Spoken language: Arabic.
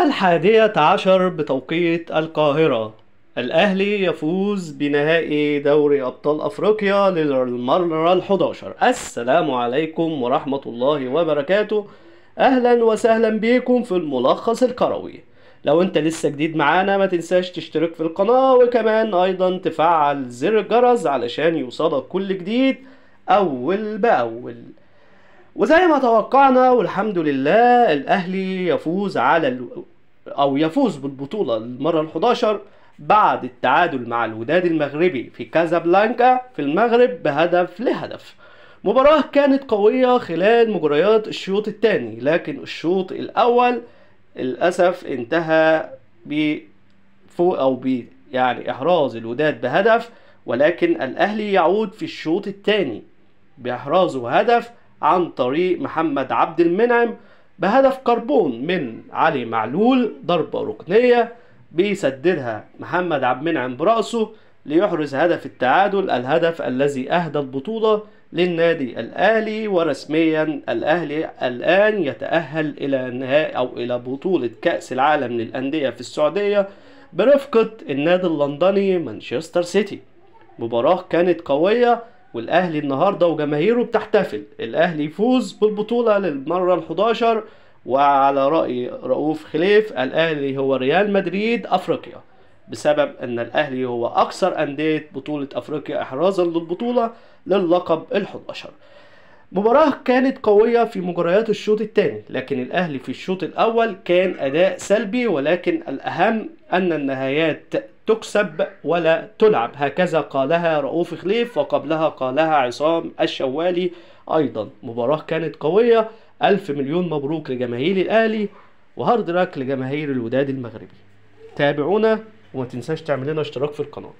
11 بتوقيت القاهرة، الأهلي يفوز بنهائي دوري أبطال أفريقيا للمرة ال11. السلام عليكم ورحمة الله وبركاته. أهلا وسهلا بكم في الملخص الكروي. لو انت لسه جديد معانا ما تنساش تشترك في القناة، وكمان أيضا تفعل زر الجرس علشان يوصلك كل جديد أول بأول. وزي ما توقعنا والحمد لله الأهلي يفوز يفوز بالبطولة المرة ال11 بعد التعادل مع الوداد المغربي في كازابلانكا في المغرب بهدف. مباراة كانت قوية خلال مجريات الشوط الثاني، لكن الشوط الأول للأسف انتهى إحراز الوداد بهدف، ولكن الأهلي يعود في الشوط الثاني بإحرازه هدف عن طريق محمد عبد المنعم بهدف كربون من علي معلول، ضربة ركنية بيسددها محمد عبد المنعم برأسه ليحرز هدف التعادل، الهدف الذي أهدى البطولة للنادي الأهلي. ورسميا الأهلي الآن يتأهل إلى نهائي أو إلى بطولة كأس العالم للأندية في السعودية برفقة النادي اللندني مانشستر سيتي. مباراة كانت قوية، والأهلي النهاردة وجماهيره بتحتفل. الأهلي يفوز بالبطولة للمرة ال11، وعلى رأي رؤوف خليف الأهلي هو ريال مدريد أفريقيا، بسبب أن الأهلي هو أكثر أندية بطولة أفريقيا إحرازا للبطولة للقب ال11. مباراة كانت قوية في مجريات الشوط الثاني، لكن الأهلي في الشوط الأول كان أداء سلبي، ولكن الأهم أن النهايات تكسب ولا تلعب، هكذا قالها رؤوف خليف وقبلها قالها عصام الشوالي أيضا. مباراة كانت قوية. ألف مليون مبروك لجماهير الأهلي، وهارد لك لجماهير الوداد المغربي. تابعونا وما تنساش تعمل لنا اشتراك في القناة.